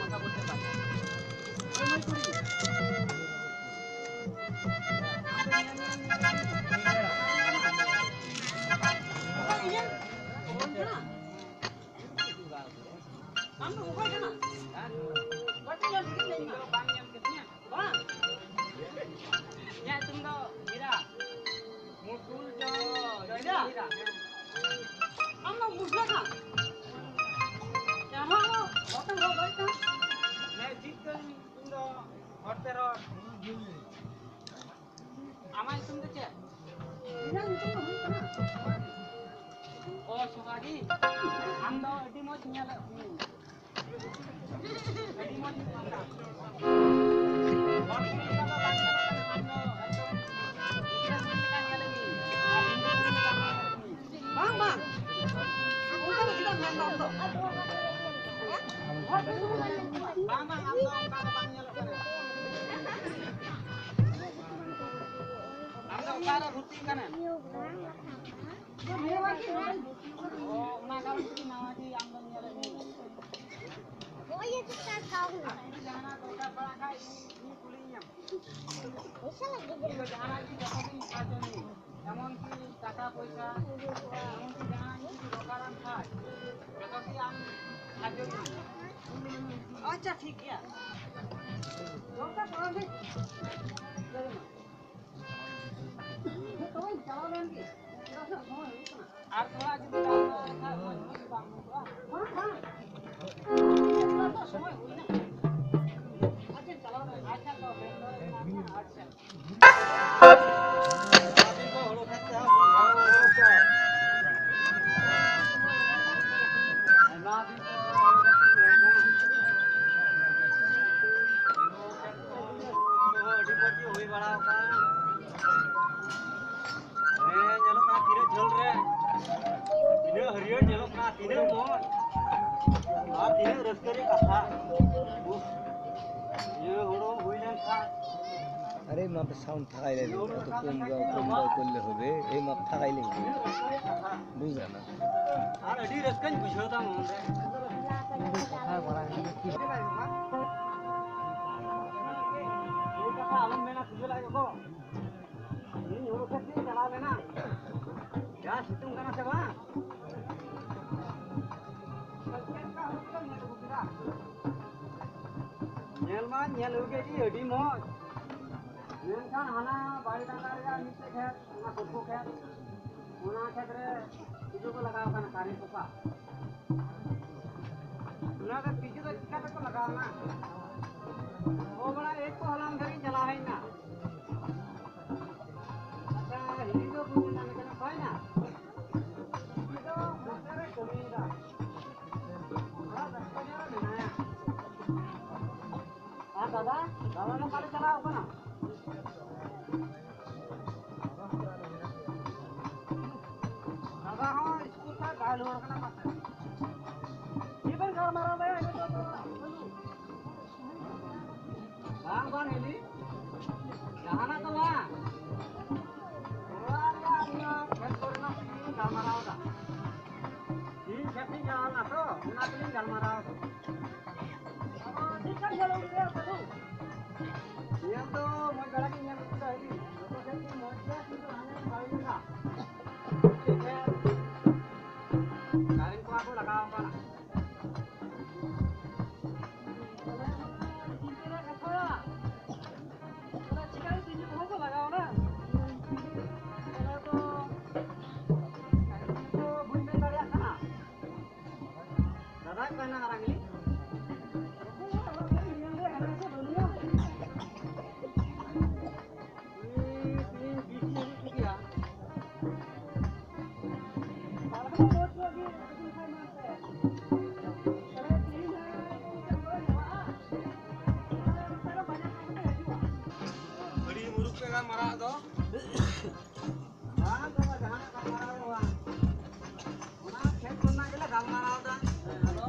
মাথা করতে পারে ওই মই করি Amai itu tu oh Sukadi, anda di mau nyala, di mau nyala. Bang, bang, kita kita main nonton. Bang, bang, anda kalau bang nyala kan? Anda kalau rutin kan? Oh, nak kalau rutin nama di anda nyala ni. Oh, iya kita tahu. Jangan kita berakai ini kulinya. Bisa lagi. Kita jangan lagi jadi kacau ni. Namun ki kata paysa, namun ki jangan ki rokaran khai. Betul ki am kacau ni. अच्छा ठीक है रोका करो दे तो चला लेंगे आप थोड़ा जो था मजबूत काम होगा हां हां इतना तो समय हुई ना अच्छा चला अच्छा तो अच्छा अभी को होलो खाते हैं ना भी अरे माप साउंड थाकाइले तो कम गाउ करले होबे ए माप थाकाइले बुझा ना আর এডি রেসকান বুঝো তা মন রে কথা বলা কি এই কথা আলম মেনা সুজে লাগে গো এই হলো খেতে চালাবে না যা সিতুম কানা সে বা nyel ma nyel uge di adi moj menkan hana bari dakar ya nite khet na kokko khet ona khetre tijo ko lagaw kana kari poka na ka tijo ka tika ko lagaw na o bana ek ko halam dhari chala hai na acha hindi jo bujna na kana pai na tijo dusre komida ha dakka na na दादा दादा ने काले चला होगा ना दादा हाँ school का गाल हो रखना मत ये बन घर मारा भाई ये तो बांग बांग हिली यहाँ ना तो वहाँ और यार ना खेत करना तीन गाल मारा होगा तीन खेत नहीं गाल ना तो उन्हें तीन गाल मारा होगा ठीक है चलो उधर चलो ये तो मैं गला की यहाँ कुछ है नहीं तो जैसे मौजा की तो आने वाली ना ठीक है गाड़ी को आपको लगाओ पाना तीन रखो ना थोड़ा चिकन तीन को लगाओ ना तो भूल में लगा था ना दादा कहना करेंगे मरा दो हां तो जहां का मरा हुआ ओना खेत करना के गाल मारा होता हेलो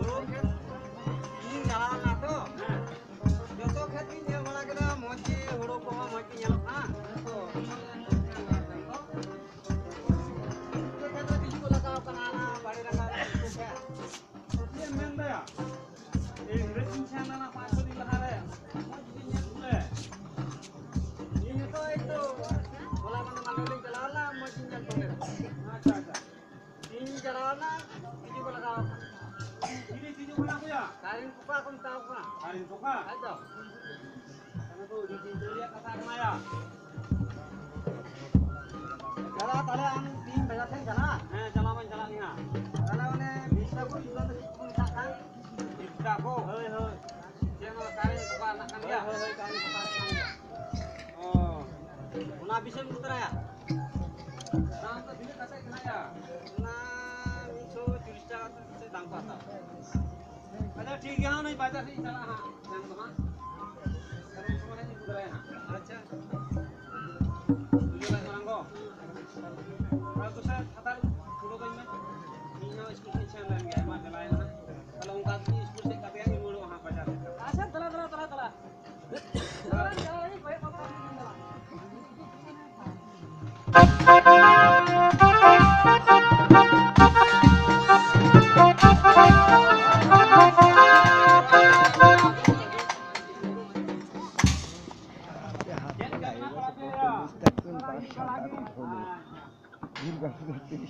ओरो खेत तीन गाल ना तो जो तो खेत की ने बड़ा के मोची होड़ो को मोची नेल ना तो खेत तो बिजू लगा बनाना बड़े रंगा ये main Daya A Karin kupa kung tawag ko na. Karin kupa? Ito. Ano to? Dito kata Maya. Kala tala ang team bayasan jala. Jalaman jala niya. Kala one bisa ko juga pun takkan. Bisa ko. Hoi hoi. Dia mau karin kupa nak kan dia. Hoi karin kupa nak dia. Oh. Una bisa mutra ya. Nah, to dile kata kena ya. Nah, miso jurista se dang pata. अच्छा ठीक है हाँ नहीं बाजार से चला हाँ जान तो हाँ करूँ तुम्हारे नहीं गुजरा है ना अच्छा तुझे बात मांगो और तो सर खाता थोड़ा कहीं में मीना स्कूल से चल रहा है मार चलाए ना kalau उनका स्कूल से कभी नहीं मोड़ो वहाँ बाजार अच्छा चला चला चला चला चला चला ये भाई पापा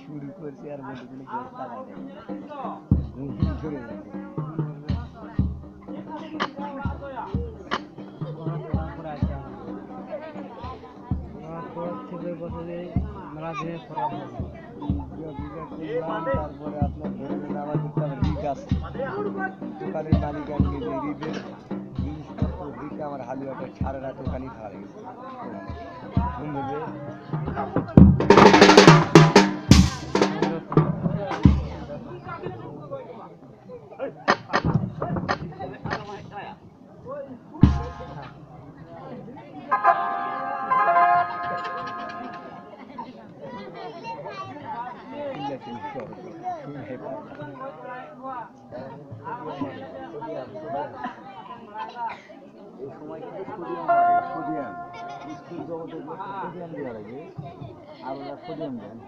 শুরু করছি আর মধ্যে কোনো ব্যবস্থা ধরে বছরে মেলা দিনে খরাব তারপরে আপনার ধরবেন আমার কিন্তু আমার রিক আছে দোকানের মালিক আমি রিকের জিনিসপত্র দিকে আমার হালুয়াটা সারা রাত ওখানেই খাওয়া গেছে ঘুম দেবে এই সময় কিন্তু সোডিয়াম স্কুল জগতে সোডিয়াম দেওয়া লাগে আর ওরা সোডিয়াম দেন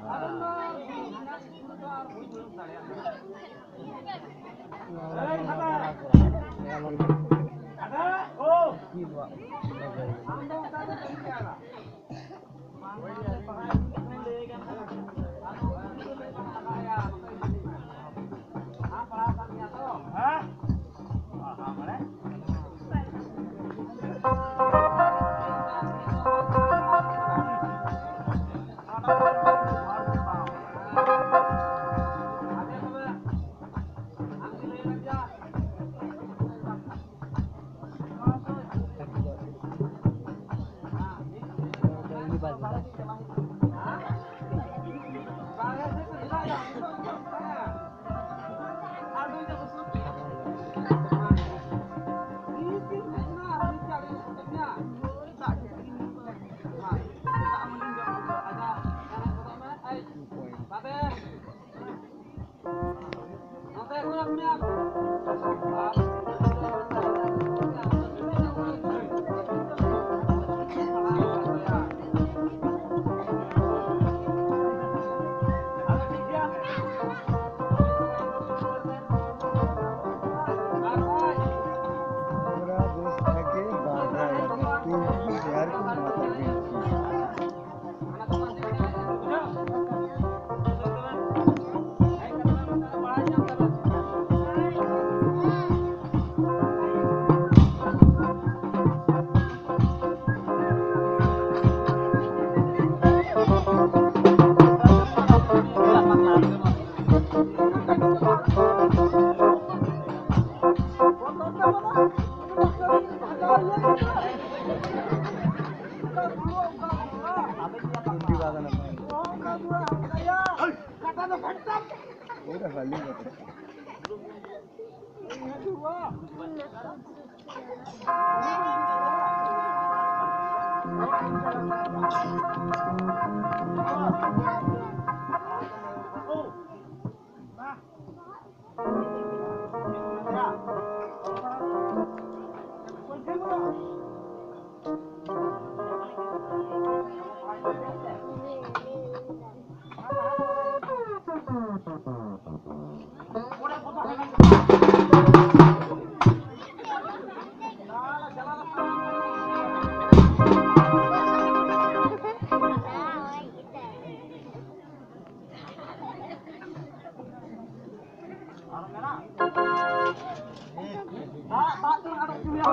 Tak tu ada juga.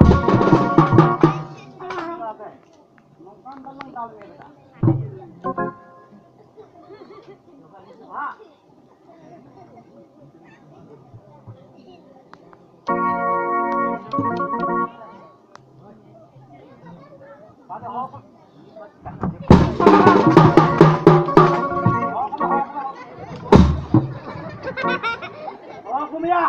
Nongkan dalam dalam ni dah. Pak. Pada hok. Oh, kumia.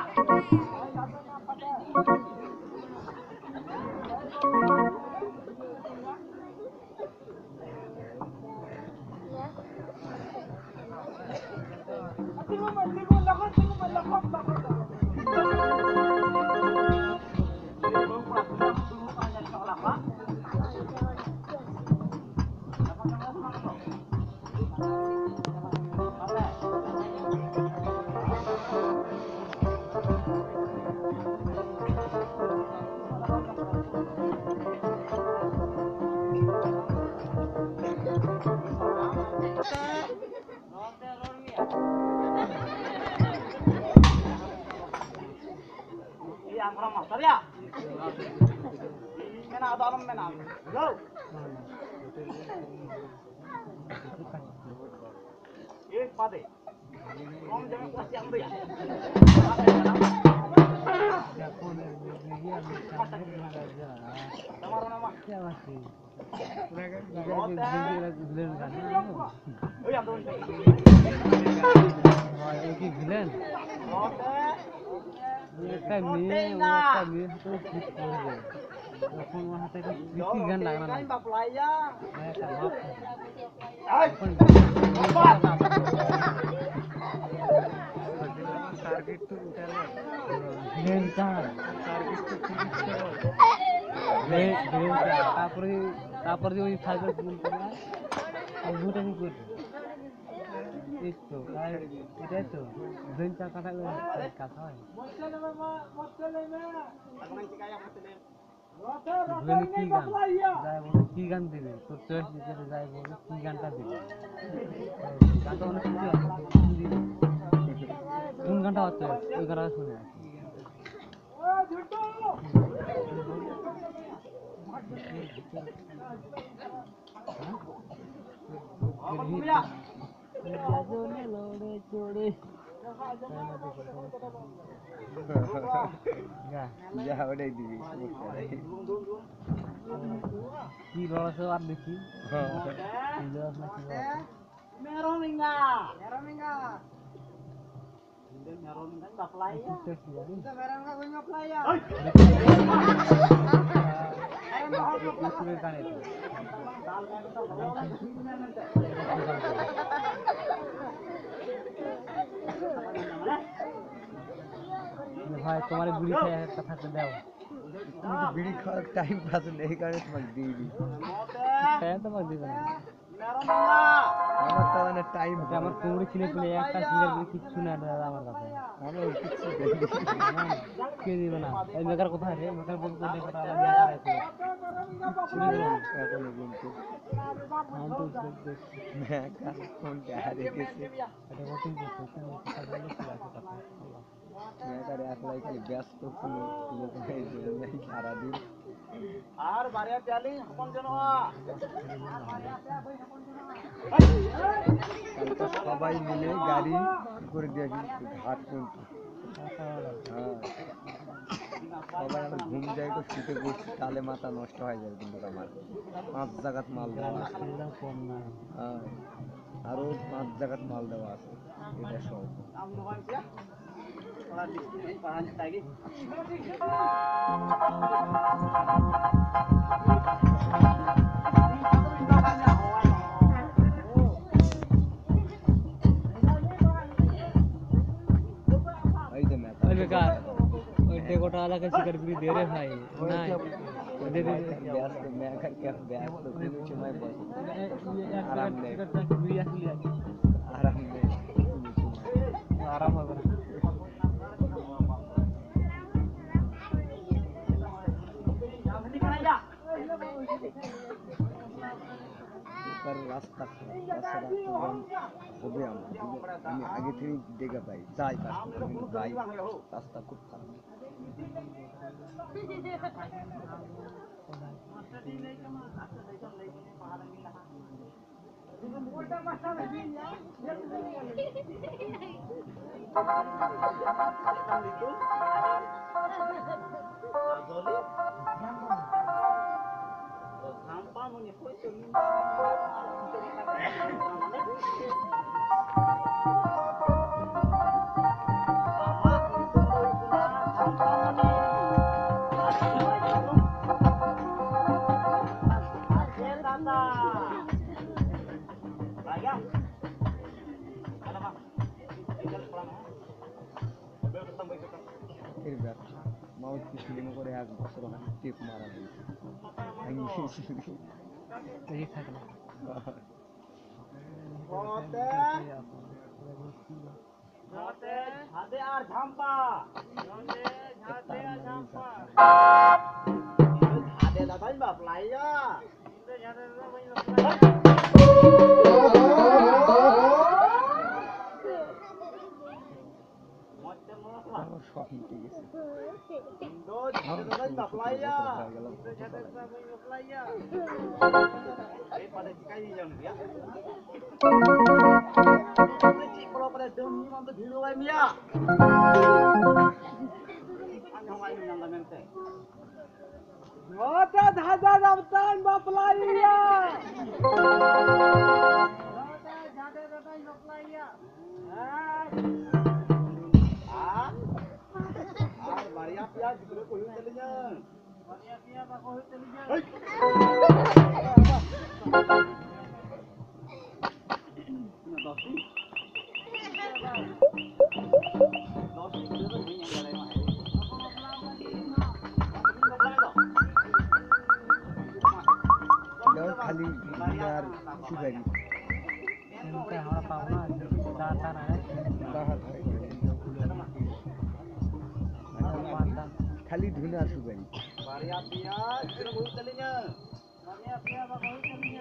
Yang orang master ya? Mena ada orang mena. Go. Ini pade. Om jangan pasti yang dia. Nama nama. Oh yang tu. kami itu এখন হাতে বেশি গান লাগা না বাপলাইয়া target তো উঠালে main কার target তো finish করো তারপরে ওই সাইকেল ফুল করে আর দুটো কি করবে এই তো আর এটাই তো দুই টাকাটা কাজ হয় কি গান যাই বলে কি গান দিবে তোর চয়েস দিতে যাই বলে কি গানটা দিবে গানটা অনেক কিছু আছে কোন গানটা হচ্ছে ওই গানটা শুনে যা ওটাই দিবি কি রস আর দেখি Merominga baplaya kita merominga gue nyoplaya ভাই তোমার বিড়ি খেয়ে একটা থাকতে দাও তুমি তো বিড়ি খাওয়ার টাইম পাস নেই কারণে তোমাকে দিয়ে দিই হ্যাঁ তোমাকে দিবে না আমার তো মানে টাইম আমার কুমড়ি ছিলে তুলে একটা সিগারেট বিড়ি কিচ্ছু না দাদা আমার কাছে আমি কিচ্ছু দেই কে দিবে না এই মেকার কোথায় রে মেকার বলতে দে কথা আলাদা আছে এখন কিন্তু আমি তো মেকার কোনটা হারিয়ে গেছে এটা কঠিন করতে কথা বলে কি আছে কথা মেকার একলাই খালি ব্যস্ত কোনো লোক নেই নাই সারাদিন আর বাড়িয়া চালি কোন জন সবাই মিলে গাড়ি করে দিয়েছি ঘাট পর্যন্ত সবাই আমার ঘুম যায় তো শুতে পড়ছি তাহলে মাথা নষ্ট হয়ে যাবে কিন্তু আমার 5 জায়গাত মাল দেওয়া আছে কম না আরো 5 জায়গাত মাল দেওয়া আছে এটা সব गोटा वाला का शिकर भी दे रहे भाई नहीं दे दे व्यस्त मैं कर क्या व्यस्त कुछ मैं बस आराम नहीं आराम होगा पर रास्ता হবে আমি আগে থেকে দেখে পাই যাই কাজ ভাই রাস্তা খুব খারাপ এবার মাউথ পিছনে করে এক বছর হয় টিপ মারা দিয়েছে এই থাকলো ঝাঁদে আর ঝাম্পা ঝাঁদে দাদাই বাপলাইয়া আমার শখ মিটে গেছে खाली यार सुगारी हमारा पावना दाता ना है खाली धुना सुगारी बारिया पिया किरो बहुत चलेगा बारिया पिया बहुत चलेगा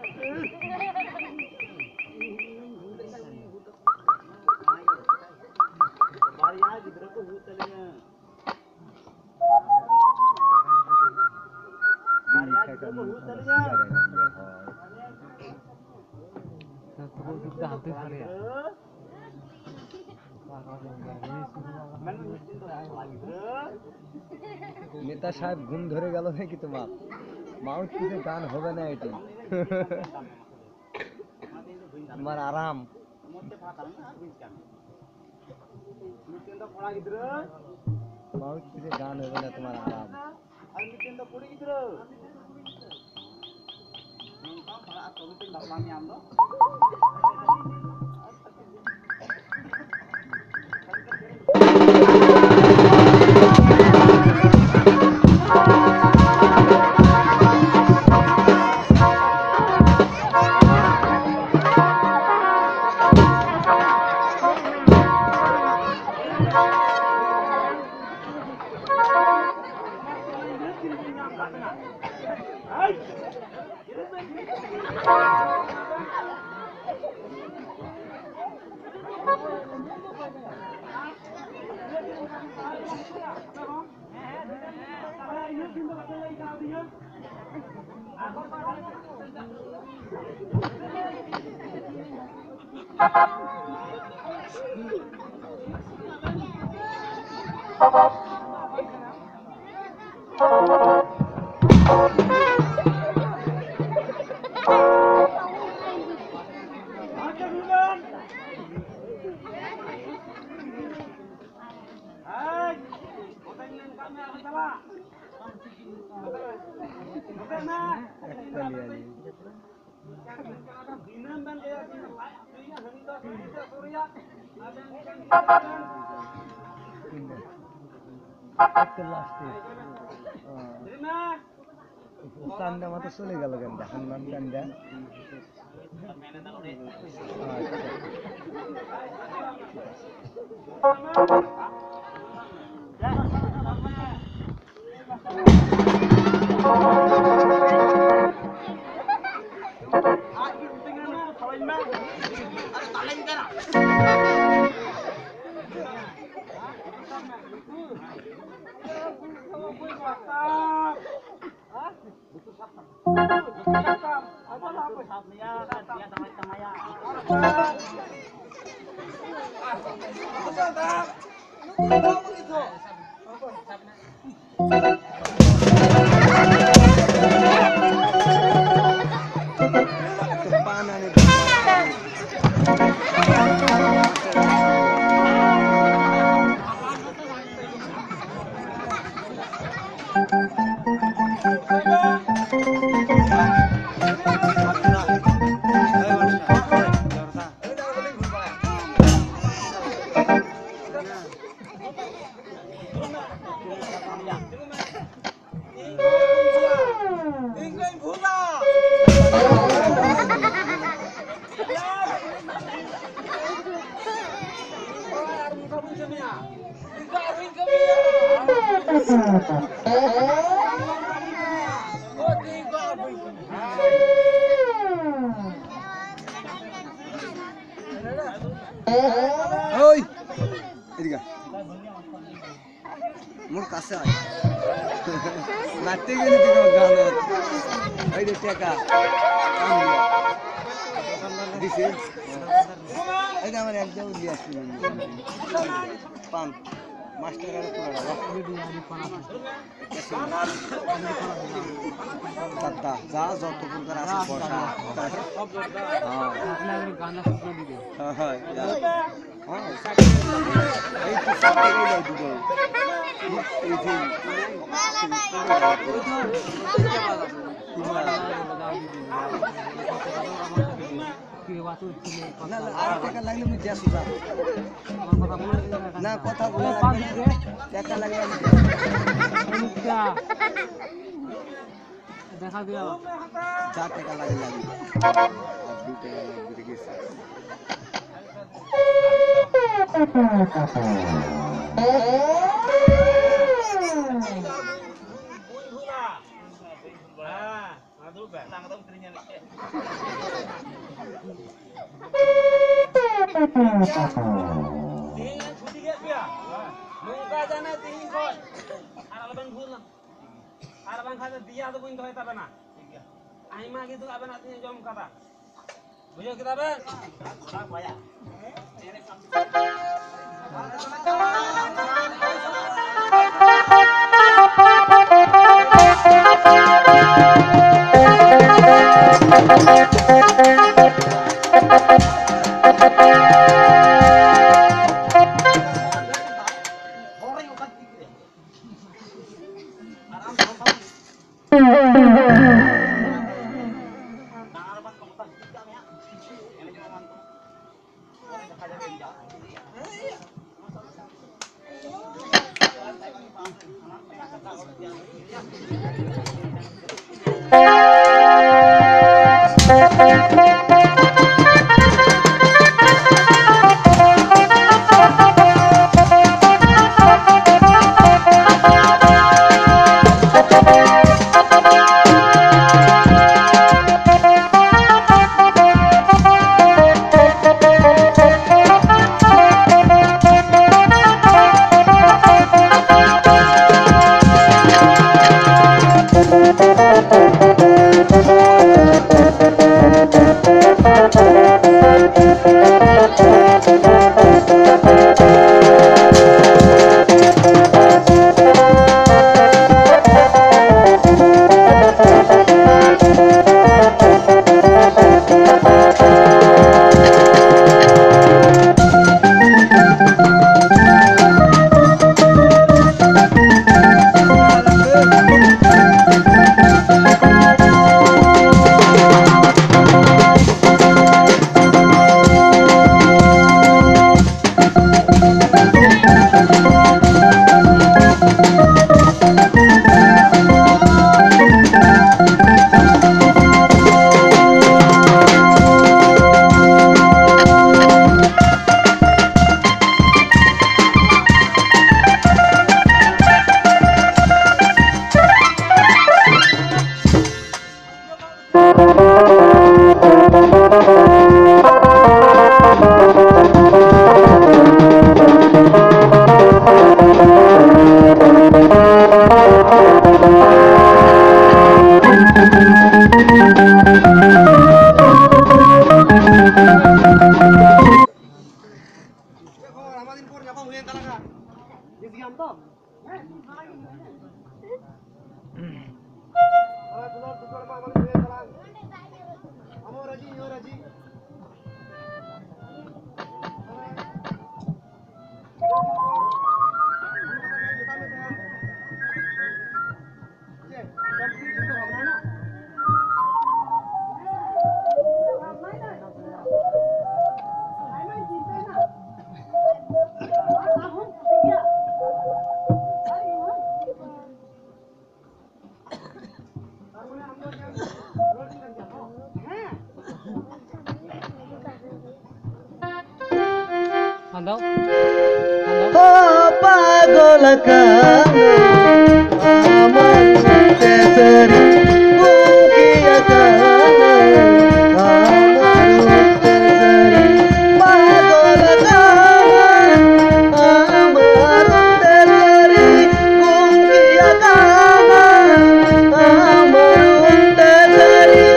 बारिया किरो को बहुत चलेगा बारिया किरो को बहुत चलेगा तो वो दुख दाते खड़े हैं नेता साहब घूम धरे गल नाकि तुम्हार माउथ पिछे गान होबे ना एटी तुम्हार आराम माउथ पिछे गान होबे ना तुम्हार आराम কান্দা মতো চলে গেল কান্দা হনুমান কান্দা ওই এদিকে মোর কাছে আয় মারতে গেলে তো গান ওই যে টাকা দিছে এই যে আমার একদম দিয়ে আসছিল পান মাস্টার কাছে পুরা যা যত প্রকার আছে বসা গাঁজা শুকনো দিবে হ্যাঁ এই তো সব থেকে যাই দুটো এই যে না আর টাকা লাগলে আমি দেশ না কথা বলে টাকা লাগলে দেখা দিয়া যা টাকা লাগে লাগে আর 2 টাকা লাগে গেছে আর bang kata dia tu pun kau tak pernah. Aima gitu apa nak tanya jom kata. Bujang kita bang. Tak payah. Thank you. Andau. पागल काना আমার তেসরি মুখিয়া কানা আমার তেসরি পাগল কানা আমার তেসরি মুখিয়া কানা আমার তেসরি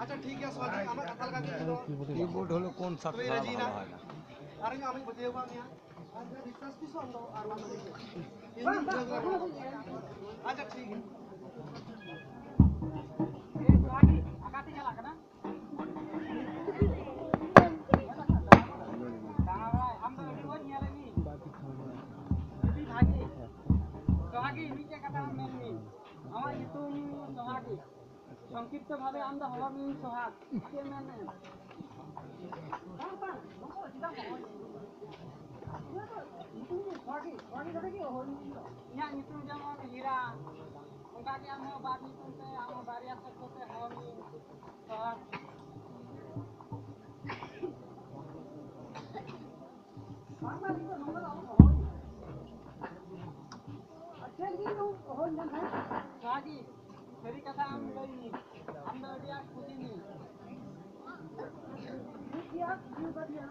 अच्छा ठीक है स्वागत আমার কাতাল কাছে कीबोर्ड হলো কোন সাথে ভালো হয় না আরে আমি বতেওবা মিয়া আচ্ছা রিসার্চ কি সব আর अच्छा ठीक है আকাতে গেল না সংক্ষিপ্ত ভাবে আমরা হওয়ামি সোহাগ nyutung jangan hira ongka ke amo bat nyutung te amo baria satu te hawami sohat lagi dari kata ambil ini ambil dia kutini dia juga dia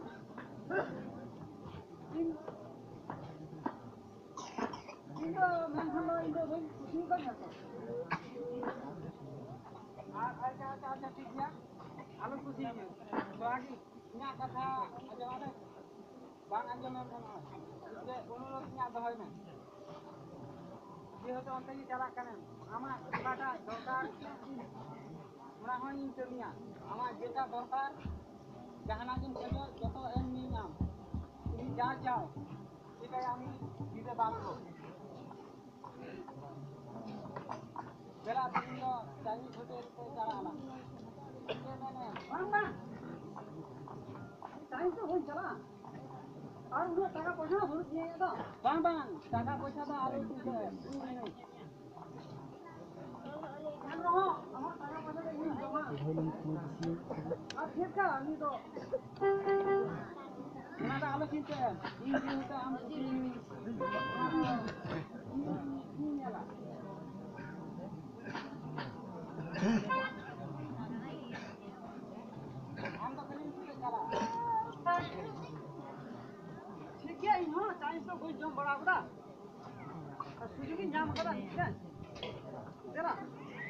Indo menghalo Indo ben kucing kan ya toh. Ada tiknya. Alun kucingnya. Lagi nya kata aja ada. Bang anjam kan. Itu unulutnya dohoy na. Dia to onte ni chalak kanan. Ama kata dokar. Mura hon internia. Ama jeta dokar jahana din kajo joto emni nyam. Ini jajal. Kita yang kita bantu. बेला दिन को चाहिए छोटे को चलाना ये मैंने मामा time तो हो चला और वो टाका पैसा भर दिए तो बांग बांग टाका पैसा तो आलू तुझे नहीं हम रहो हमारा टाका पैसा तो नहीं जमा अब फिर का नहीं तो हमारा आलू चिंता है इन दिन तो हम नहीं आला हम तो कहीं से चला ठीक है इन हो चाइनीज तो कोई जम बड़ा बड़ा Suzuki nyam kada kan. Tera.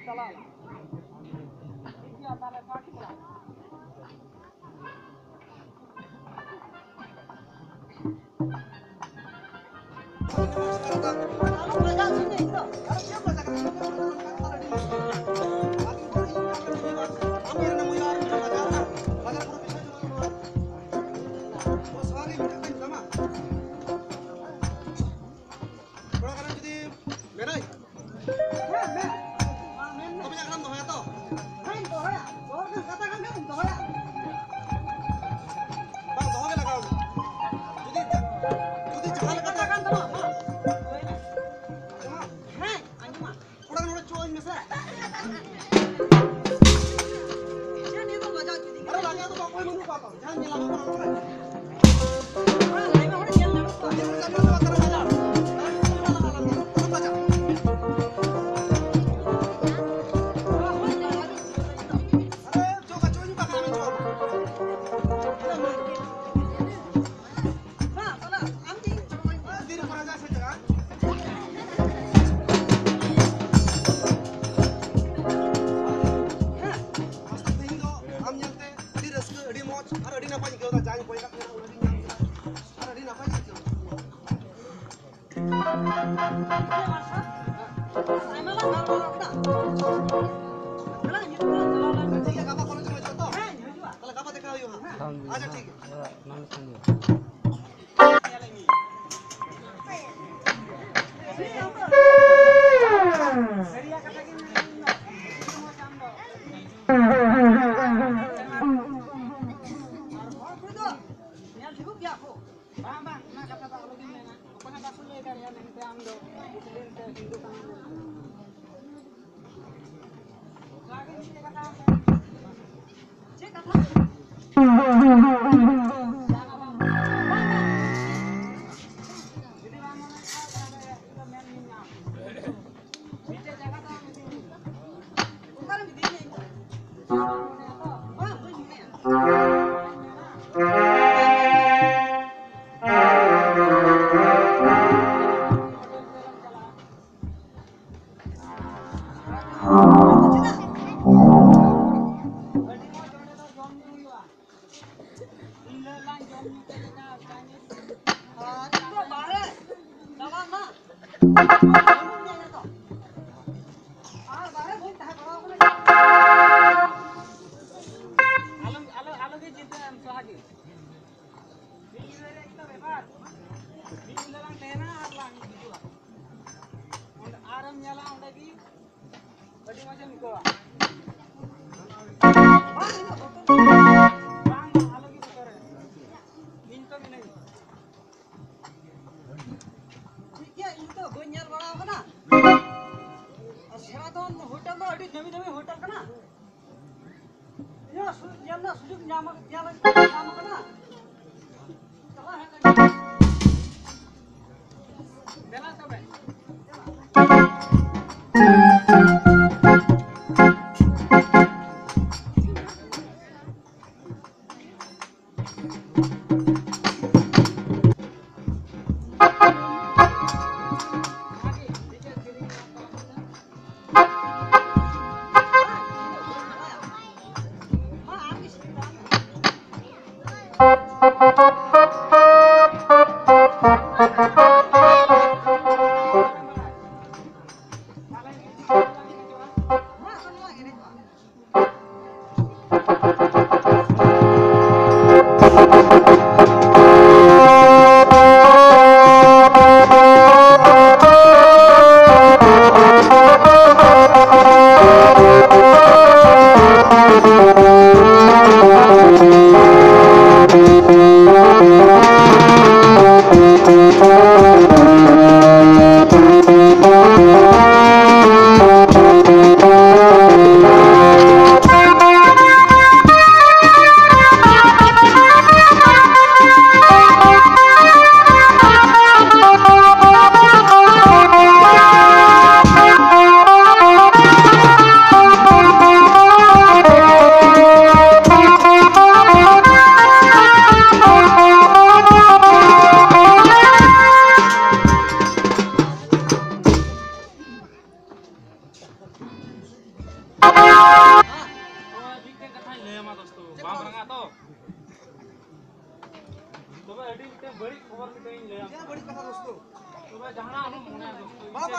Chala. Dia tale party pula.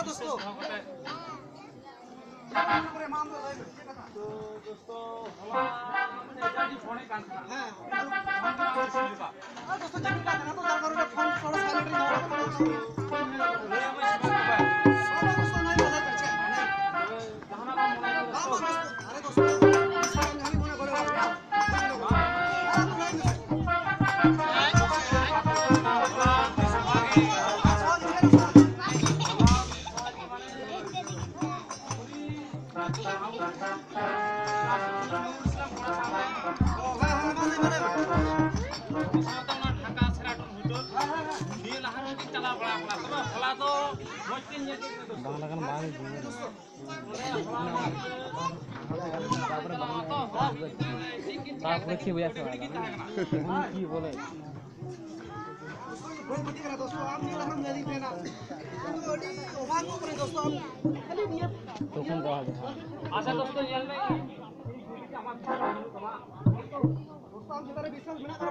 दोस्तों तो दोस्तों हला मैंने जानी फोने कान था हां हम भी कोई सी का दोस्तों जमीन का ना तो जार करो फोन थोड़ा साइलेंट में ले मैं इसमें का दोस्तों नहीं बजाय करछे जहां का मोबाइल दोस्तों अरे दोस्तों इसका हम होने बोले बांग्ला kan bang তারপরে কি বইয়া কি বলে कोई बटी करा दोस्तों आप नहीं हम मेरी लेना बड़ी ओभान को करे दोस्तों हम खाली नियत তখন কওয়া যায় अच्छा दोस्तों ये ले दोस्तों हम जितने विश्वास बिना कर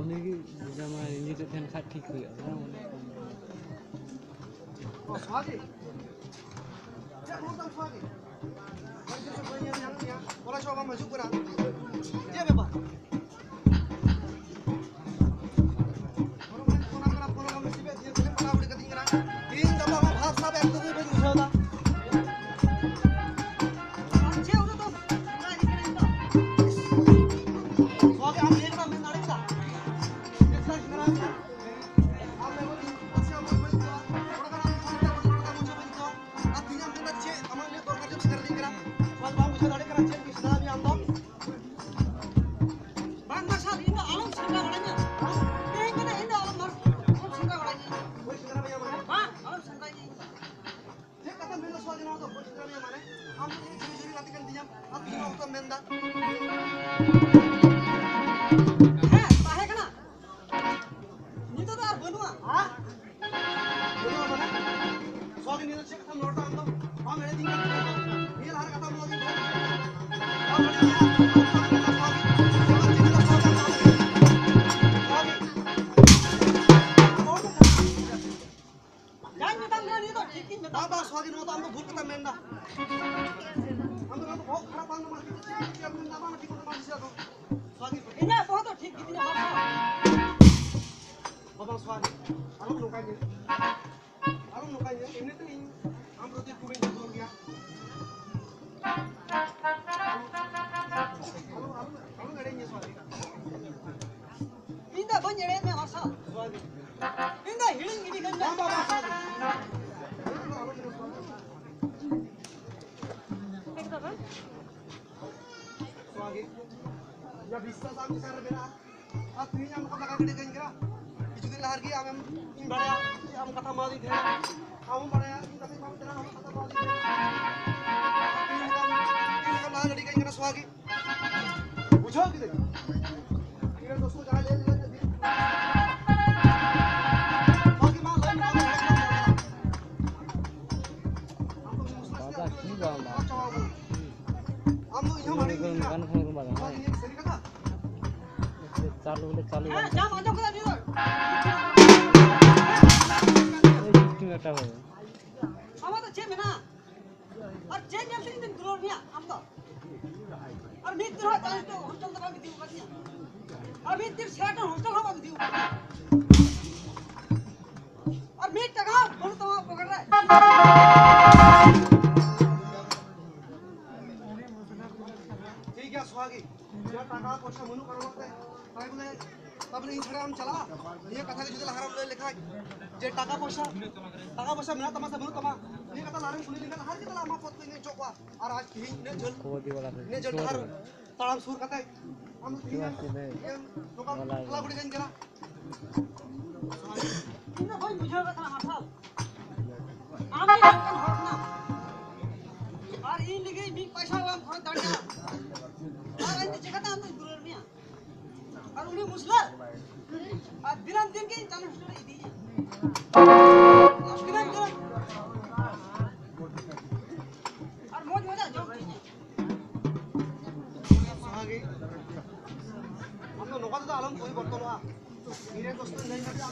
unik sama ini tuh kan kaki ku ya स्वागत क्या बोलता स्वागत और जो कोई यहाँ बोला शोभा मजूक करा ये बेबा फोन में सिबे ये फिल्म बना उड़ के दिन करा तीन दफा हम भाग साहब एक दूसरे पे दूसरा होता अच्छे हो तो स्वागत हम एक बार में नारे का ऐसा करा Ya bisa sampai sana bela. Artinya am kata kagede kan kira. Itu din lahar gi am in bada am kata mali the. Am bada in kata am tera am kata mali the. In ka lahar ladi kan kira swagi. बुझो किधर? ये दोस्तों जहाँ ले ले ले। बाकी माल ले ना। हम तो मुस्लिम की गाँव हम लोग यहाँ मारे kan phone rumah kan ये सही कथा चालू boleh चालू जा माजो करा दीदो shifting একটা হবে আমার তো চেমে না আর চেম জলদি দিন গ্লোর নিয়া আম তো আর মিত্র হয় তাই তো হোস্টেল তো ভাবি দিও কাটিয়া আর মিত্র সেটা হোস্টেল হবে দিও আর মিট টাকা বলো তো পকেট রে ठीक है स्वागी या टाका पैसा मनु करवाते তাই বলে তারপরে এই ছড়া আম চালা ये कथा के जुदे हाराम ले लिखा जे टाका पैसा मेरा तमाशा मनु तमा ये कथा लारन सुनी लिखा हर के तला मा पत ने चोकवा और आज की ने जल को दी वाला ने जल हर ताळाम सुर कथा हम ठीक है लोका कला गुडी गन गेला इना भाई बुझा कथा मारसाल आमी लोकन हरना के मी पैसा वाम खरच दांडिया और आई जगह हम दूर में और उन्हें मुसला और दिनान दिन के जाने स्टोरी दी दिनान दिन और मौज मजा जो आगे हम तो नौका तो आलम कोई बर्तन मेरे दोस्तों नहीं करते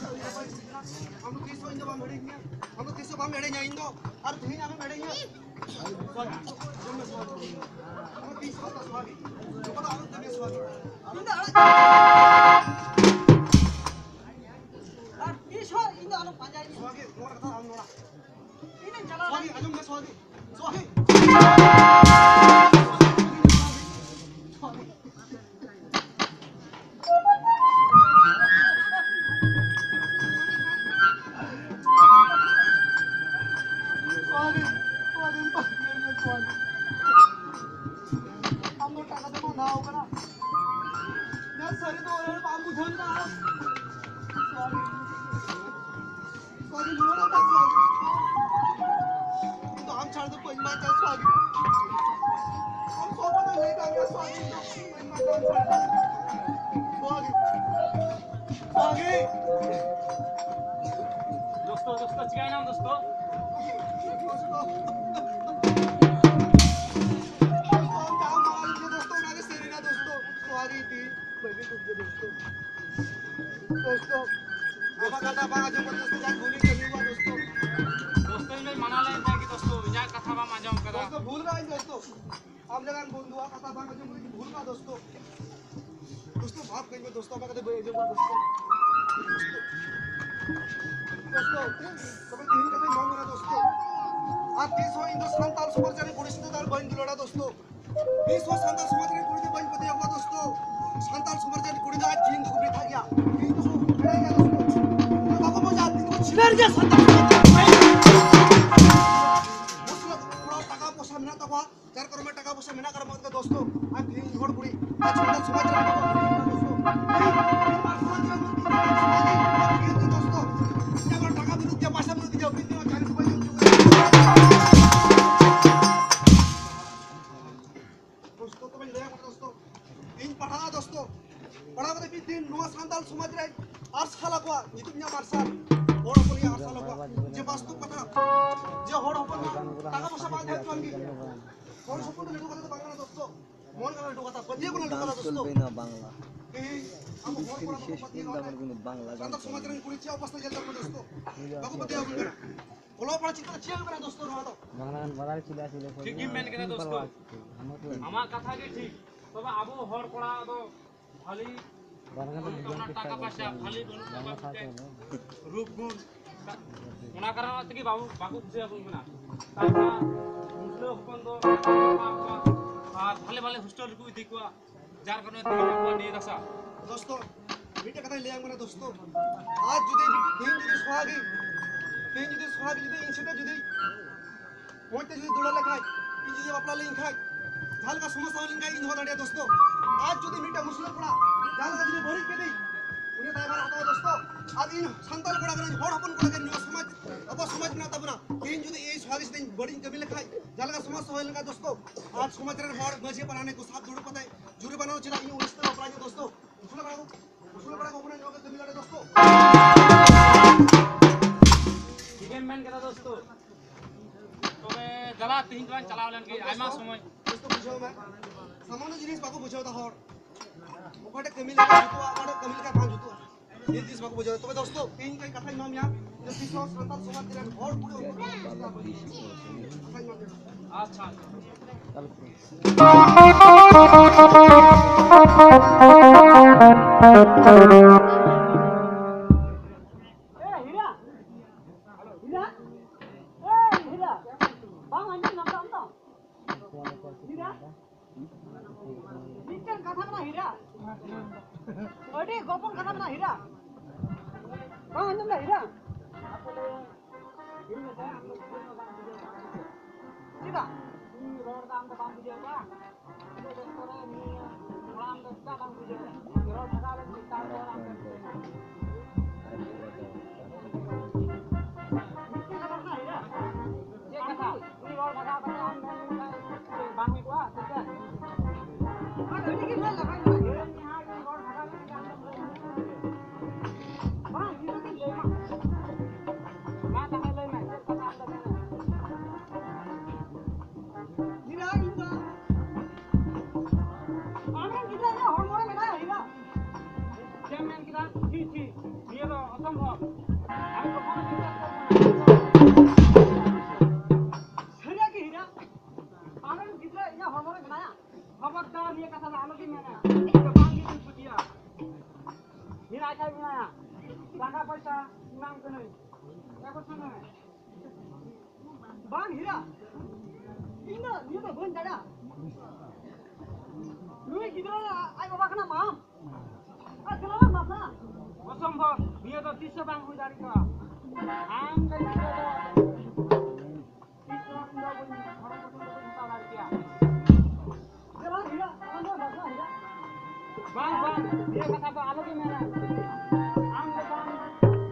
हम लोग 300 इंदो बाम मेरे हैं हम लोग 300 बाम मेरे हैं इंदो और तुही ना मेरे हैं स्वागत हम 300 का स्वागत तो पता आलम तने स्वागत इंदो और 300 इंदो आलम पंजाई स्वागत नोरा कथा हम नोरा इने चला स्वागत आजम में स्वागत स्वागत दोस्तों चिकाई नाम दोस्तों भूल गए दोस्तों हम जगह बंधु कथा बांग भूल गए दोस्तों दोस्तों माफ करिए दोस्तों मैं कहते दोस्तों दोस्तों कभी तीन कथा मांगो ना दोस्तों आप 300 इंदो संताल सुपर जाने पुलिस ने दाल बन दिलोड़ा दोस्तों 300 संताल सुपर जाने पुलिस बन पते हुआ दोस्तों संताल सुपर जाने पुलिस आज तीन को बिठा गया 300 बिठा गया दोस्तों बाबा मजा तीन को छिलर गया संताल मिना तक चार करोड़ में टका पैसा मिना कर मत दोस्तों आज तीन घोड़ बुड़ी आज संताल सुपर जाने दोस्तों दोस्तों क्या बड़ा टका भी रुपया पैसा भी दिया अपनी 40 रुपए दोस्तों तो मैं ले आया दोस्तों इन पढ़ा दोस्तों पढ़ा के भी दिन नुआ संताल समाज रे आर्स खाला को नितुमया मारसाल होड़ अपन आर्स खाला को जे वास्तु कथा जे होड़ अपन टाका पैसा बात है तुम की होड़ सपन लेडो कथा बांग्ला दोस्तों मन का लेडो कथा बदिए को लेडो कथा दोस्तों চলবে না বাংলা এই हम होड़ पर শেষ পর্যন্ত আমার কোনো বাংলা গান संताल समाज रे कुड़ी चिया अवस्था जेल दोस्तों बाबू बदिया बोल बोलो पड़ा चित्त चिया के दोस्तों रहा तो বাংলা গান বাজারে চলে আসলে ठीक ही मेन करे दोस्तों আমার কথা কি ঠিক তবে আবু হর পড়া তো খালি বাংলা গান আপনার টাকা পয়সা খালি রূপ গুণ ওনা কারণ আছে কি বাবু বাবু বুঝিয়া বলবে না তারপর মুসলে হুকম তো আর ভালো ভালো হোস্টেল কই দেখবা যার কারণে তুমি নিয়ে রাখা दोस्तों मीठे कथा ले आंगना दोस्तों आज जुदे तीन जुदे सुहागी जुदे इंसिते जुदे मोटे जुदे दुला लखाय इन जुदे बापला ले खाय झाल का समस्या लिंग का इन होदाड़िया दोस्तों आज जुदे मीठा मुसला पड़ा झाल का जुदे भरी के दे उन्हें दायभार होता है दोस्तों आज इन संताल पड़ा कर होड़ अपन पड़ा कर समाज अब समाज ना तबना तीन जुदे ये सुहागी से बड़ी कमी लखाय झाल का समस्या होय लगा दोस्तों आज समाज रे होड़ मजे बनाने को साथ जोड़ पता है जुरी बनाओ चला इन उस्ता अपराधी दोस्तों मुसला पड़ा को अपने लोग कमी लड़े दोस्तों गेम मैन करा दोस्तों तबे जला तीन जन चलावलन के आइमा समय दोस्तों बुझाओ मैं सामान्य जिनिस बाको बुझाओ ता होड़ ओकाटे कमी लगा जुतो आकाटे कमी लगा भां जुतो ये जिनिस बाको बुझाओ तबे दोस्तों तीन कई कथा इमाम या जो 300 संताल समाज के होड़ पूरे अच्छा Amin kita ini hormon mana? Hormon dah ni kata anak ni mana? Bang itu pujiya. Ni nak cari mana? Taka paisa nang kena. Apa sana? Bang hira. Ini tu bukan jaga. Lu kita ay bapa kena mam. Kenapa masa? Asambol. Dia tu tisu bang dari tu. Am dari tu. Tisu anda pun orang pun tak dari dia. Bang hira, anda masa hira. Bang, dia kata apa? Alam ni mana? Am le bang.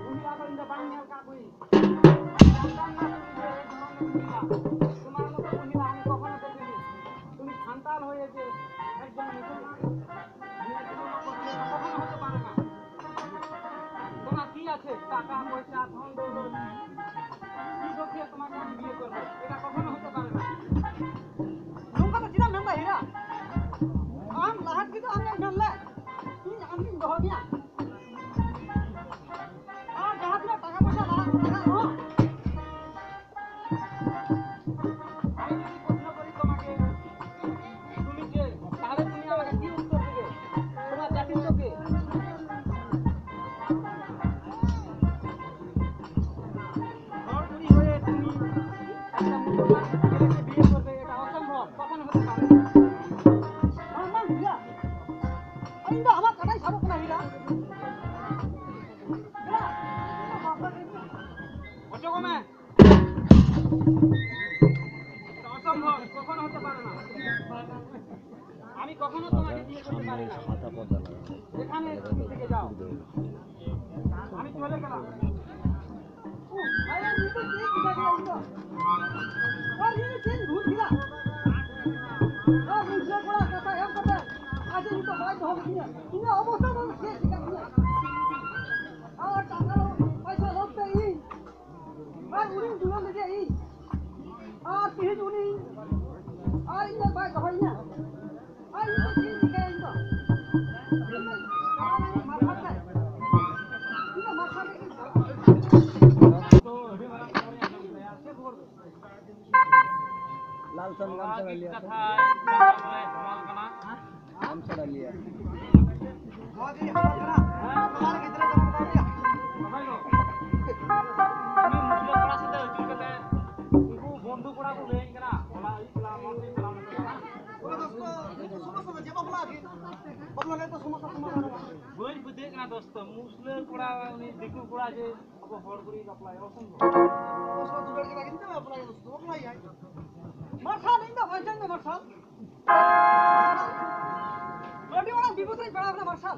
Uni apa inda bang ni apa kau? Bang nak তোমার মতো মহিলা আমি কখনো দেখিনি তুমি সন্তান হয়েছে একজন মুসলমান কখনো হতে পারে না তোমার কি আছে টাকা পয়সা ধন দৌলত কি দেখিয়ে তোমাকে আমি বিয়ে করবো এটা কখনো হতে পারে না নৌকা তো ছিলাম মেম্বার হীরা আম লাহাত কিন্তু আমি মেনলে তুই আমি দহমিয়া আর যাহাত টাকা পয়সা লাহাত টাকা হ আমি কখনো তোমাকে বিয়ে করতে পারি না এখানে তুমি থেকে যাও আমি চলে গেলাম लाल सन गामछा डाल लिया गामछा डाल लिया বন্ধু পড়া বলে কেনা ওলা ইসলাম ইসলাম বই বুঝে কেনা দোস্ত মুসলিম পড়া উনি দিকু পড়া যে হড়গুড়ি অ্যাপ্লাই অসম্ভব মার্শাল ইন্দা ভাইজান মার্শাল রবি ওরা বিপদে পড়া না মার্শাল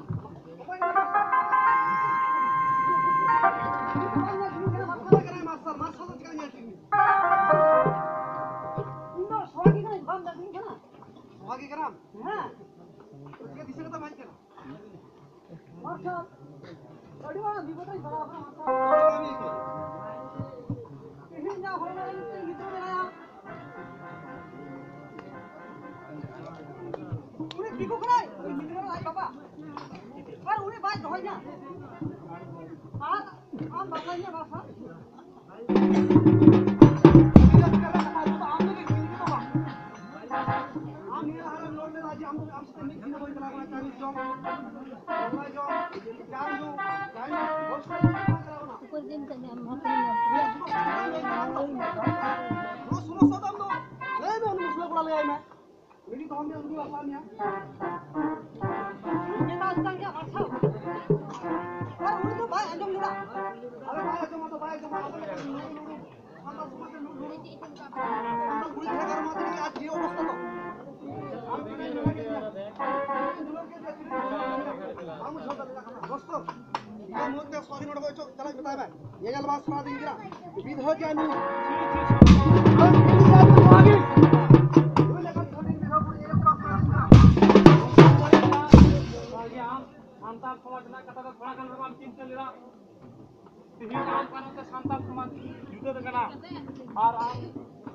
और हम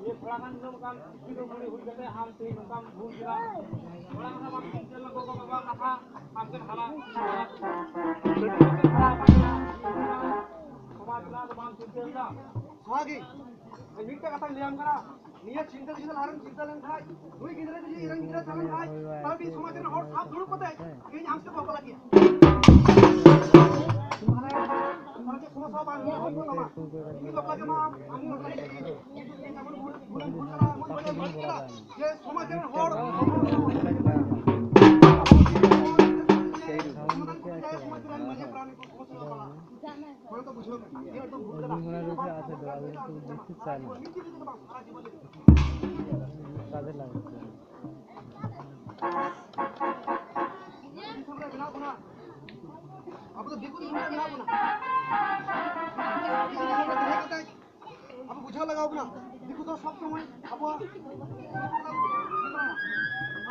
ये थोड़ा जो काम किलो बड़ी हुई गए हम से काम भूल गया थोड़ा सा बात चल को बाबा कथा हमसे खाना बेटी के खड़ा समाज ना तो बात सुन के ना आगे मीट का कथा लियाम करा निया चिंता दिखल हारन चिंता लन खाय दुई गिदरे जे इरन गिदरे चलन खाय तभी समाज रे और साफ दुड़ पते इन आम से बकला किया तुम्हारे समस्या बान हो लमा इन बकला के मां हम ये समाज रे और मैं तो बुझो ये तो भूल रहा गुना रूप से आते दो आगे तो देखते चाल कादर लगे अब तो देखो नहीं बना अब बुझा लगाओ अपना देखो तो सब समय अब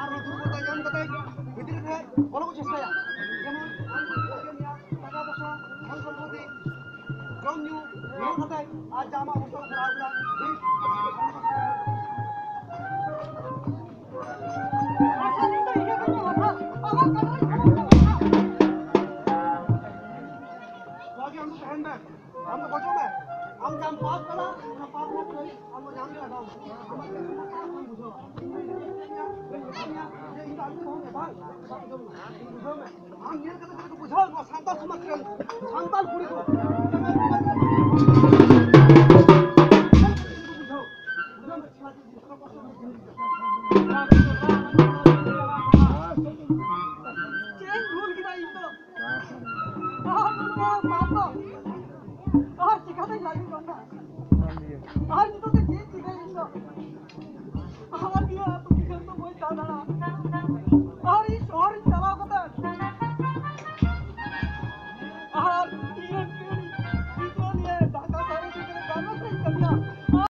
আর নতুন কথা জান কথাই ভিতরে থাকে বলো চেষ্টা যেমন টাকা পয়সা ধন সম্পত্তি জমি নিয়ে কথাই আর জামা কাপড় ঘোরাঘুরা हम तो पहन में हम तो बचो में हम जाम पास करा ना पास हो गई हम तो जाम लगा हम बुझो ये इन आदमी हो गए भाई बुझो में हम ये करके बुझो सांताल समाज के सांताल पूरी को बुझो बुझो में